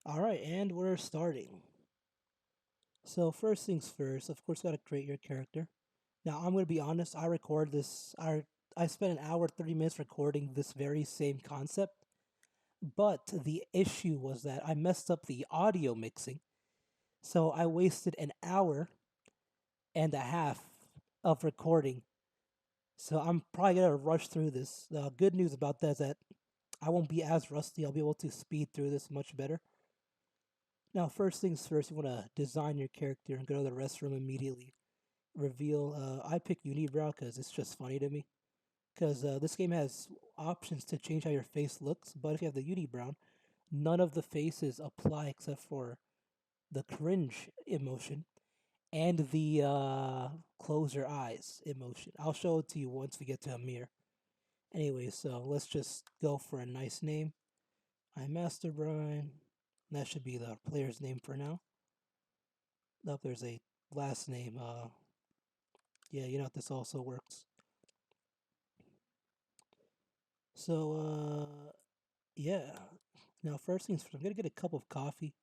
All right, and we're starting. So first things first, of course, gotta create your character. Now I'm gonna be honest. I record this. I spent an hour 30 minutes recording this very same concept, but the issue was that I messed up the audio mixing, so I wasted an hour and a half of recording. So I'm probably gonna rush through this. The good news about that is that I won't be as rusty. I'll be able to speed through this much better. Now, first things first, you want to design your character and go to the restroom immediately. Reveal. I pick Unibrow because it's just funny to me. Because this game has options to change how your face looks, but if you have the Unibrow, none of the faces apply except for the cringe emotion and the close your eyes emotion. I'll show it to you once we get to a mirror. Anyway, so let's just go for a nice name. I'm Master Brian. That should be the player's name for now. Nope, there's a last name. Yeah, you know what this also works. So, yeah. Now, first things first, I'm gonna get a cup of coffee.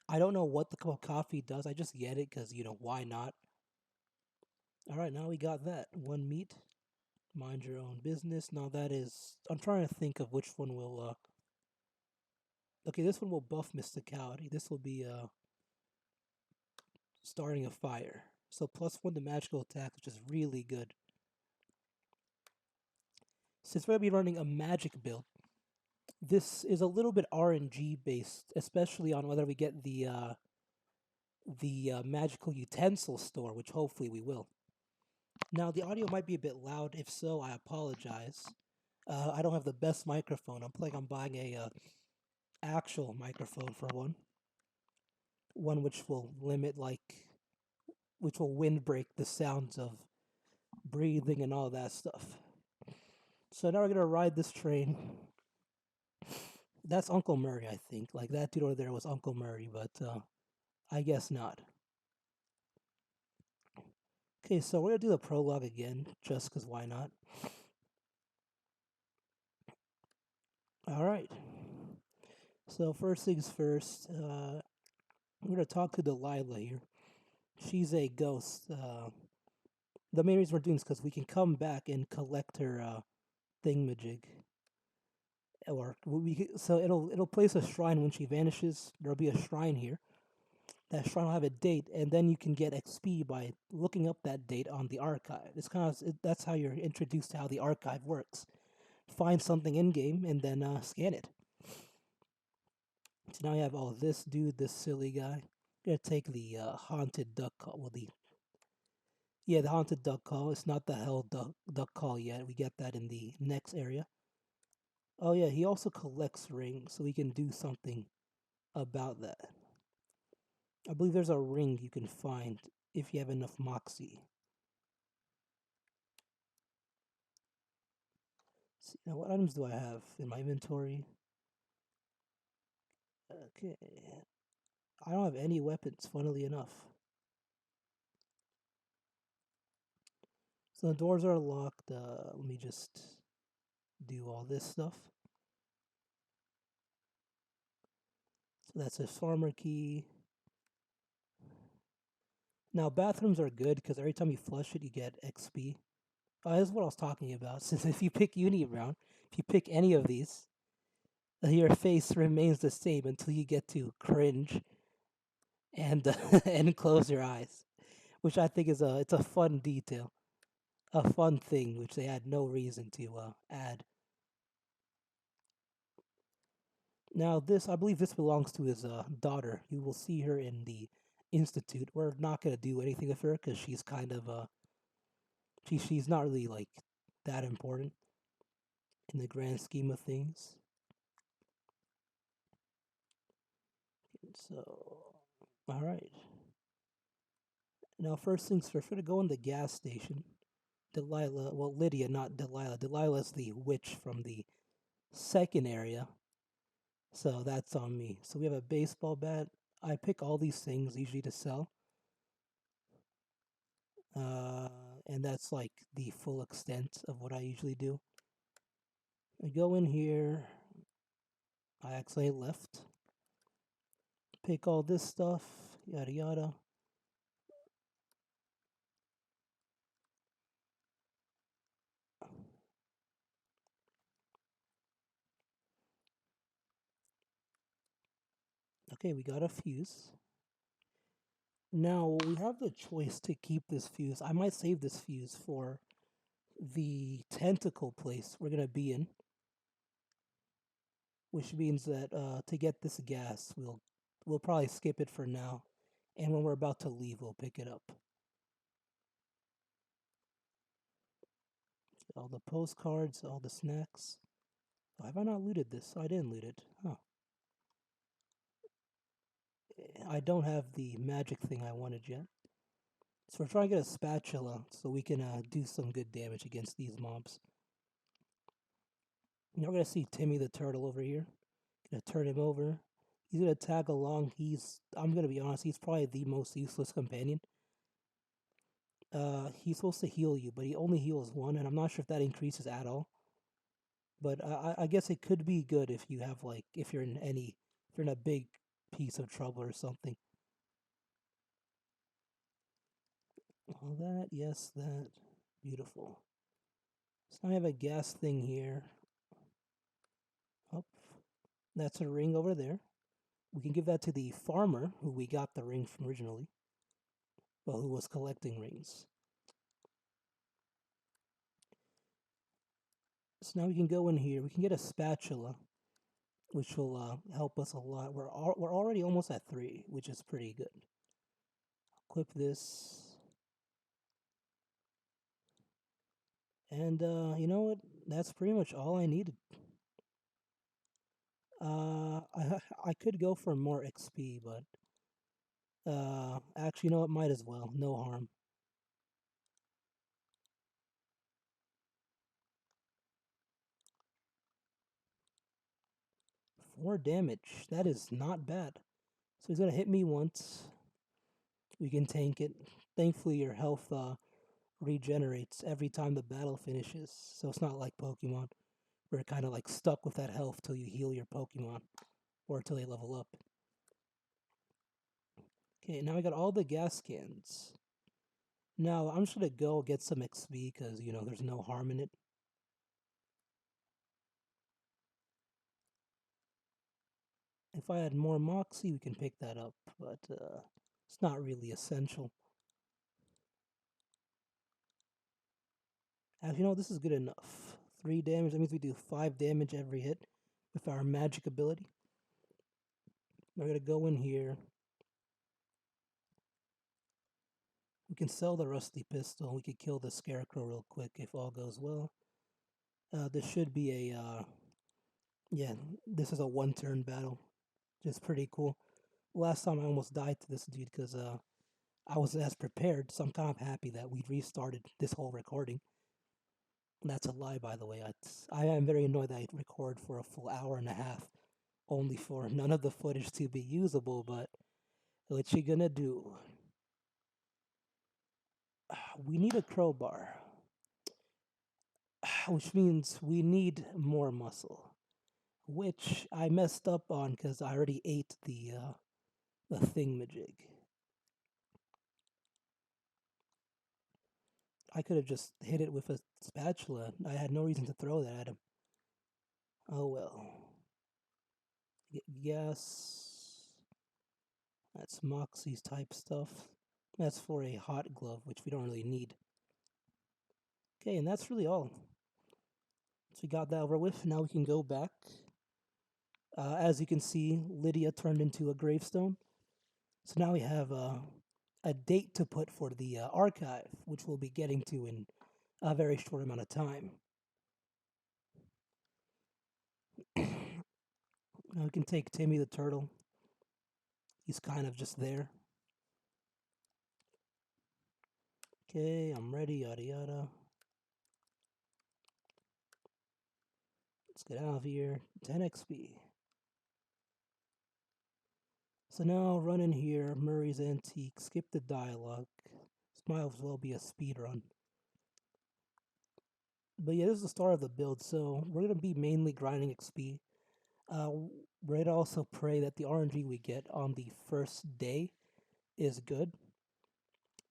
I don't know what the cup of coffee does. I just get it because why not? All right, now we got that one meat. Mind your own business. Now that is, I'm trying to think of which one will. Okay, this one will buff mysticality. This will be starting a fire. So +1 to magical attack, which is really good. Since we're gonna be running a magic build, this is a little bit RNG based, especially on whether we get the magical utensil store, which hopefully we will. Now the audio might be a bit loud. If so, I apologize. I don't have the best microphone. I'm buying a actual microphone for one which will which will windbreak the sounds of breathing and all that stuff. So now we're gonna ride this train. That's Uncle Murray, I think. Like that dude over there was Uncle Murray, but I guess not. Okay, so we're gonna do the prologue again, just because why not? All right. So first things first, I'm gonna talk to Delilah here. She's a ghost. The main reason we're doing this because we can come back and collect her thingamajig, so it'll place a shrine when she vanishes. There'll be a shrine here. That shrine will have a date, and then you can get XP by looking up that date on the archive. That's how you're introduced to how the archive works. Find something in game and then scan it. So now you have all this dude, this silly guy. I'm gonna take the haunted duck call. Well, the haunted duck call. It's not the hell duck call yet. We get that in the next area. Oh yeah, he also collects rings, so we can do something about that. I believe there's a ring you can find if you have enough moxie. Let's see, now what items do I have in my inventory? Okay, I don't have any weapons. Funnily enough, so the doors are locked. Let me just do all this stuff. So that's a farmer key. Now bathrooms are good because every time you flush it, you get XP. This is what I was talking about. Since if you pick Unibrown, if you pick any of these, your face remains the same until you get to cringe and and close your eyes, which I think is it's a fun detail, a fun thing which they had no reason to add. Now this, I believe this belongs to his daughter. You will see her in the institute. We're not gonna do anything with her because she's kind of she's not really like that important in the grand scheme of things. So, all right. Now, first things first, we're gonna go in the gas station. Delilah, well, Lydia, not Delilah. Delilah's the witch from the second area, so that's on me. So we have a baseball bat. I pick all these things usually to sell, and that's like the full extent of what I usually do. I go in here. I accidentally left. Pick all this stuff, yada yada. Okay, we got a fuse. Now we have the choice to keep this fuse. I might save this fuse for the tentacle place we're gonna be in, which means that to get this gas, we'll probably skip it for now, and when we're about to leave, we'll pick it up. All the postcards, all the snacks. Oh, have I not looted this? I didn't loot it. Huh. I don't have the magic thing I wanted yet. So we're trying to get a spatula so we can do some good damage against these mobs. Now we're gonna see Timmy the turtle over here. Gonna turn him over. He's gonna tag along. I'm gonna be honest, he's probably the most useless companion. He's supposed to heal you, but he only heals one, and I'm not sure if that increases at all. But I guess it could be good if you have like if you're in a big piece of trouble or something. All that, yes, that, beautiful. So now I have a gas thing here. Oh, that's a ring over there. We can give that to the farmer who we got the ring from originally, well, who was collecting rings. So now we can go in here. We can get a spatula, which will help us a lot. We're already almost at 3, which is pretty good. Equip this, and you know what? That's pretty much all I needed. I could go for more XP, but actually, you know what? Might as well. No harm. 4 damage. That is not bad. So he's gonna hit me once. We can tank it. Thankfully, your health regenerates every time the battle finishes. So it's not like Pokemon, where you're kind of like stuck with that health till you heal your Pokemon or till they level up. Okay, now I got all the gas cans. Now I'm just gonna go get some XP because you know there's no harm in it. If I had more Moxie, we can pick that up, but it's not really essential. Actually, you know, this is good enough. 3 damage, that means we do 5 damage every hit with our magic ability. We're gonna go in here. We can sell the rusty pistol. We could kill the scarecrow real quick if all goes well. This should be a, yeah, this is a 1-turn battle. Just pretty cool. Last time I almost died to this dude because I wasn't as prepared, so I'm kind of happy that we restarted this whole recording. That's a lie, by the way. I am very annoyed that I record for a full hour and a half, only for none of the footage to be usable, but what you gonna do? We need a crowbar, which means we need more muscle, which I messed up on because I already ate the thingamajig. I could have just hit it with a spatula. I had no reason to throw that at him. Oh well. Yes. That's Moxie's type stuff. That's for a hot glove, which we don't really need. Okay, and that's really all. So we got that over with. Now we can go back. As you can see, Lydia turned into a gravestone. So now we have a date to put for the archive, which we'll be getting to in a very short amount of time. Now we can take Timmy the turtle. He's kind of just there. Okay, I'm ready, yada yada. Let's get out of here. 10 XP. So now run in here, Murray's Antique, skip the dialogue. This might as well be a speed run. But yeah, this is the start of the build, so we're gonna be mainly grinding XP. Uh, But I'd also pray that the RNG we get on the first day is good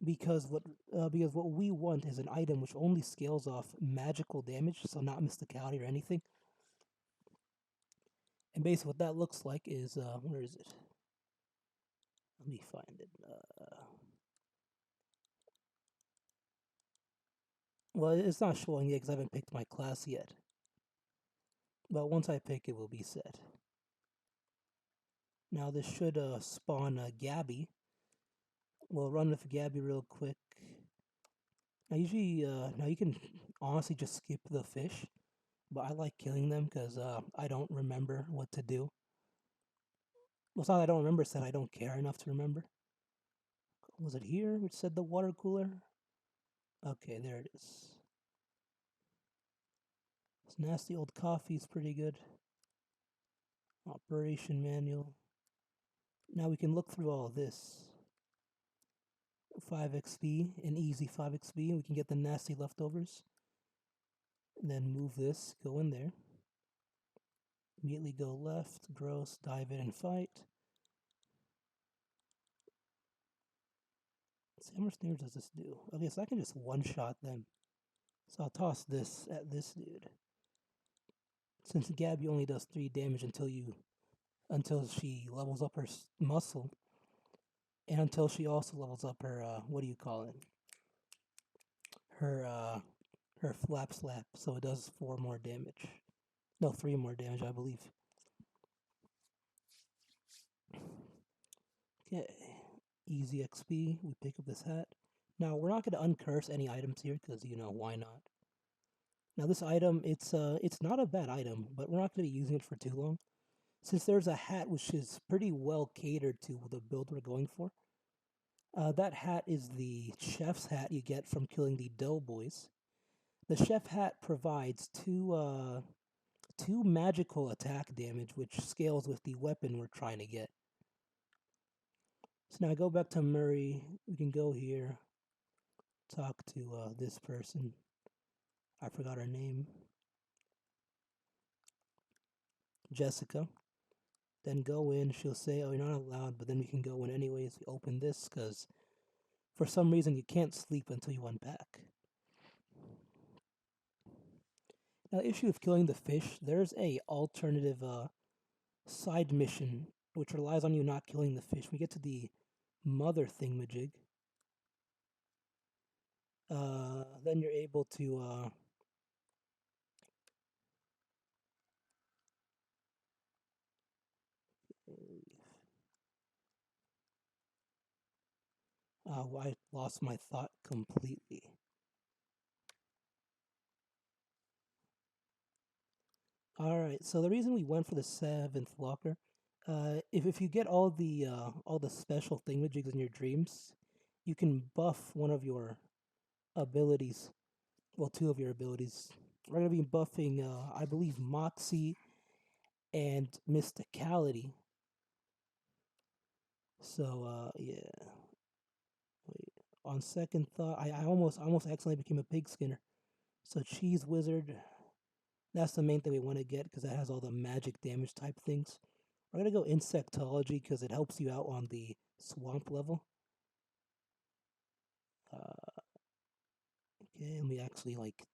because what we want is an item which only scales off magical damage, so not mysticality or anything. And basically, what that looks like is where is it? Let me find it. Well, it's not showing yet because I haven't picked my class yet. But once I pick, it will be set. Now this should spawn Gabby. We'll run with Gabby real quick. Now you can honestly just skip the fish, but I like killing them because I don't remember what to do. Well, it's not that I don't remember, it's that I don't care enough to remember. Was it here which said the water cooler? Okay, there it is. This nasty old coffee is pretty good. Operation manual. Now we can look through all of this. 5xp, an easy 5xp, we can get the nasty leftovers. And then move this, go in there. Immediately go left, gross, dive in and fight. Let's see, how much damage does this do? Okay, so I can just one-shot them. So I'll toss this at this dude. Since Gabby only does 3 damage until she levels up her muscle, and until she also levels up her what do you call it? Her her flap slap, so it does 4 more damage. No, 3 more damage, I believe. Okay, easy XP. We pick up this hat. Now we're not going to uncurse any items here because why not? Now this item, it's not a bad item, but we're not going to be using it for too long. Since there's a hat which is pretty well catered to the build we're going for. That hat is the chef's hat you get from killing the doughboys. The chef hat provides two magical attack damage, which scales with the weapon we're trying to get. So now I go back to Murray. We can go here, talk to this person. I forgot her name. Jessica. Then go in. She'll say, "Oh, you're not allowed," but then we can go in anyways. We open this because for some reason you can't sleep until you unpack. Now, the issue of killing the fish, there's a alternative side mission which relies on you not killing the fish. We get to the mother thingamajig. Then you're able to I lost my thought completely. Alright, so the reason we went for the 7th locker, if you get all the special thingamajigs in your dreams, you can buff one of your abilities. Well, 2 of your abilities. We're gonna be buffing I believe Moxie and Mysticality. So yeah. Wait. On second thought, I almost accidentally became a pig skinner. So Cheese Wizard, that's the main thing we want to get because that has all the magic damage type things. We're gonna go Insectology because it helps you out on the swamp level. Okay, and we actually like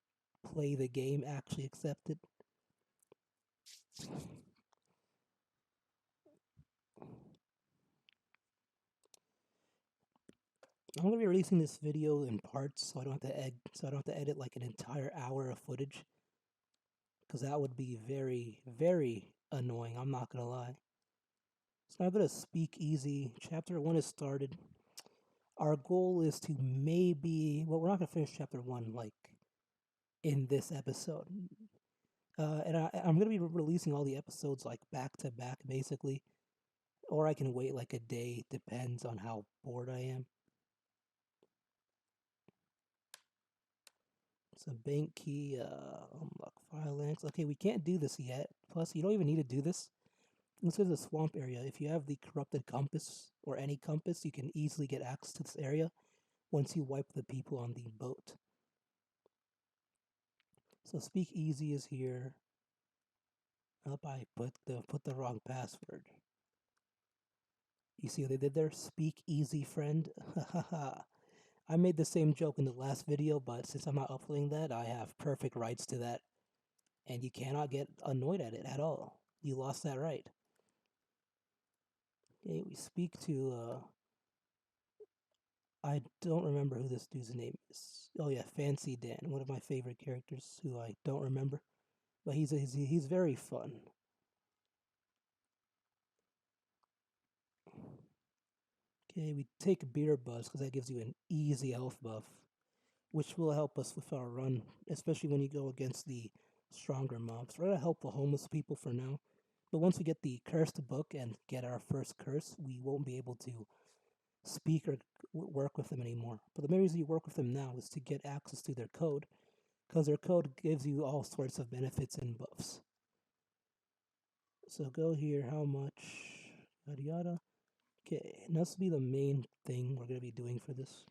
play the game, actually accept it. I'm gonna be releasing this video in parts, so I don't have to edit like an entire hour of footage, because that would be very, very annoying. I'm not gonna lie. So I'm gonna speak easy. Chapter 1 is started. Our goal is to well, we're not gonna finish chapter 1 like in this episode. And I'm gonna be releasing all the episodes like back to back, basically, or I can wait like a day. Depends on how bored I am. So bank key, unlock file links. Okay, we can't do this yet. Plus, you don't even need to do this. This is a swamp area. If you have the corrupted compass or any compass, you can easily get access to this area once you wipe the people on the boat. So speak easy is here. Up, I put the wrong password. You see what they did there? Speak easy, friend. I made the same joke in the last video, but since I'm not uploading that, I have perfect rights to that, and you cannot get annoyed at it at all. You lost that right. Okay, we speak to. I don't remember who this dude's name is. Oh yeah, Fancy Dan, one of my favorite characters who I don't remember, but he's very fun. Okay, we take Beer Buzz because that gives you an easy health buff, which will help us with our run, especially when you go against the stronger mobs. We're gonna help the homeless people for now, but once we get the cursed book and get our first curse, we won't be able to speak or work with them anymore. But the main reason you work with them now is to get access to their code, because their code gives you all sorts of benefits and buffs. So go here, how much, yada yada. Okay, and this will be the main thing we're going to be doing for this.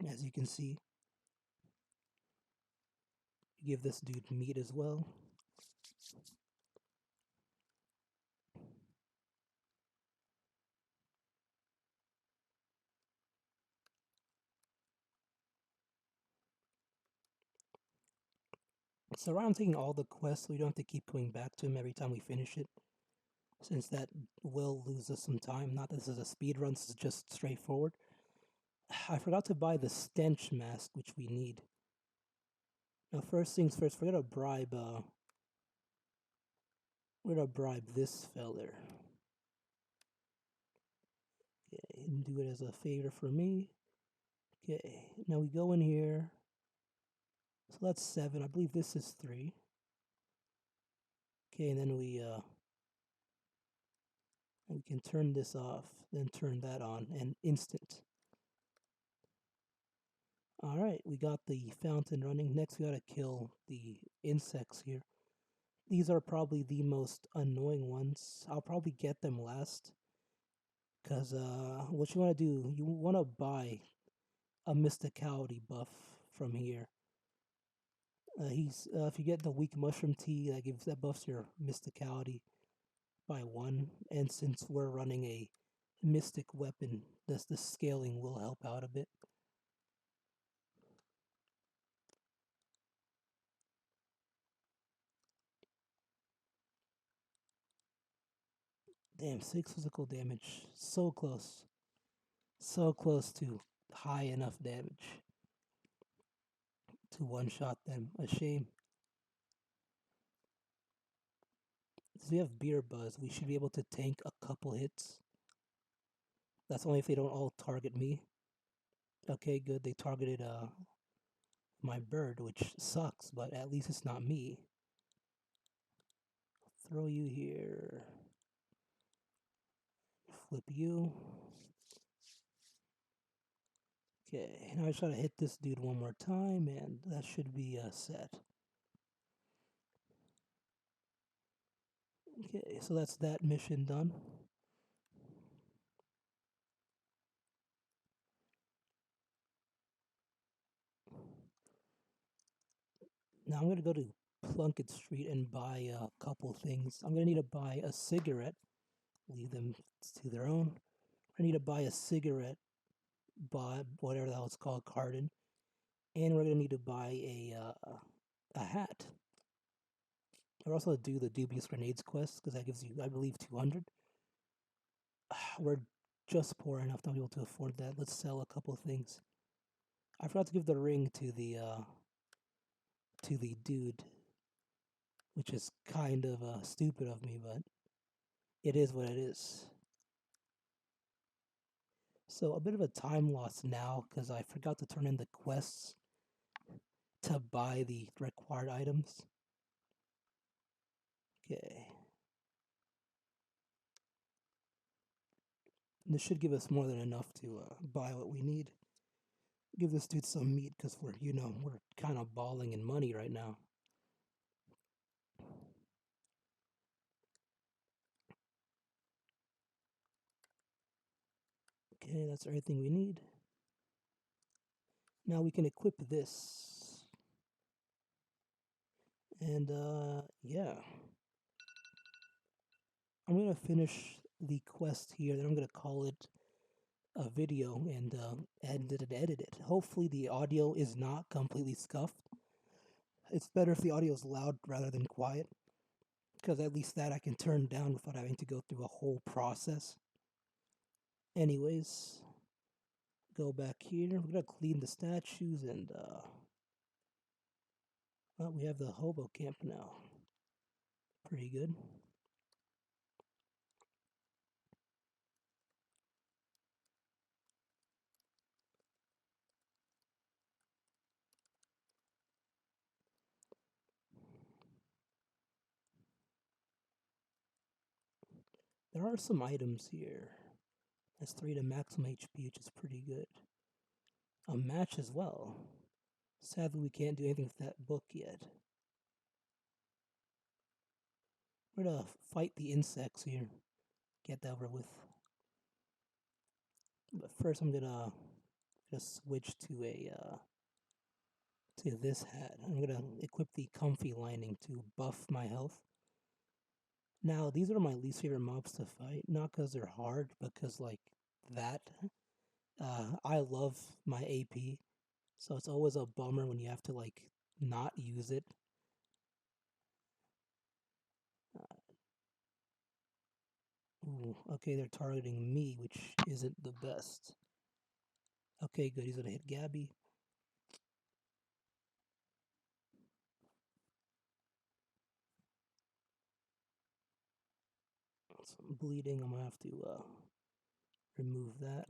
As you can see, you give this dude meat as well. So I'm taking all the quests so we don't have to keep going back to him every time we finish it, since that will lose us some time. Not that this is a speed run, this is just straightforward. I forgot to buy the stench mask, which we need. Now, first things first, we're gonna bribe this feller. Okay, and do it as a favor for me. Okay, now we go in here. So that's 7. I believe this is 3. Okay, and then we can turn this off, then turn that on, and instant. Alright, we got the fountain running. Next, we gotta kill the insects here. These are probably the most annoying ones. I'll probably get them last. Because what you want to do, you want to buy a mysticality buff from here. If you get the weak mushroom tea, that buffs your mysticality by 1. And since we're running a mystic weapon, the scaling will help out a bit. Damn, 6 physical damage. So close. So close to high enough damage to one-shot them. A shame. Since we have Beer Buzz, we should be able to tank a couple hits. That's only if they don't all target me. Okay, good. They targeted my bird, which sucks, but at least it's not me. Throw you here. Flip you. Okay, now I just gotta hit this dude one more time, and that should be set. Okay, so that's that mission done. Now I'm gonna go to Plunkett Street and buy a couple things. I'm gonna need to buy a cigarette. Leave them to their own. I need to buy a cigarette, buy whatever the hell it's called, carton, and we're gonna need to buy a hat. We're also do the dubious grenades quest because that gives you, I believe, 200. We're just poor enough to be able to afford that. Let's sell a couple things. I forgot to give the ring to the dude, which is kind of stupid of me, but it is what it is. So a bit of a time loss now because I forgot to turn in the quests to buy the required items. Okay. This should give us more than enough to buy what we need. Give this dude some meat because we're kind of balling in money right now. Okay, that's everything we need. Now we can equip this. And yeah, I'm gonna finish the quest here. Then I'm gonna call it a video and edit it. Hopefully, the audio is not completely scuffed. It's better if the audio is loud rather than quiet, because at least that I can turn down without having to go through a whole process. Anyways, go back here. We're gonna clean the statues and well, we have the hobo camp now. Pretty good. There are some items here. That's 3 to maximum HP, which is pretty good. A match as well. Sadly, we can't do anything with that book yet. We're gonna fight the insects here. Get that over with. But first, I'm gonna just switch to this hat. I'm gonna equip the comfy lining to buff my health. Now, these are my least favorite mobs to fight, not because they're hard, but because like that. I love my AP, so it's always a bummer when you have to like not use it. Uh, Ooh, okay, they're targeting me, which isn't the best. Okay, good. He's gonna hit Gabby. Some bleeding. I'm gonna have to remove that.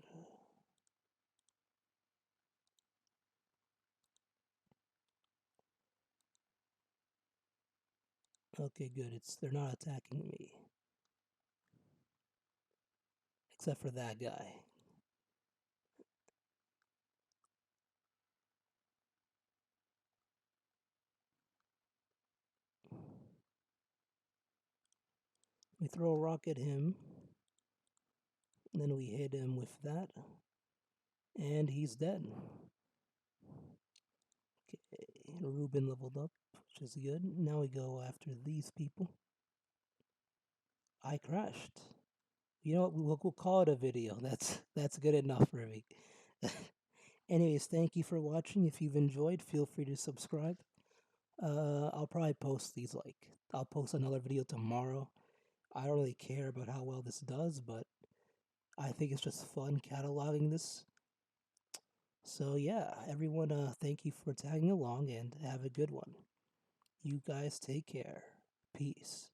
Okay, good. They're not attacking me, except for that guy. We throw a rock at him, and then we hit him with that, and he's dead. Okay, Ruben leveled up, which is good. Now we go after these people. I crashed. You know what? We'll call it a video. That's good enough for me. Anyways, thank you for watching. If you've enjoyed, feel free to subscribe. I'll probably post these I'll post another video tomorrow. I don't really care about how well this does, but I think it's just fun cataloging this. So yeah, everyone, thank you for tagging along and have a good one. You guys take care. Peace.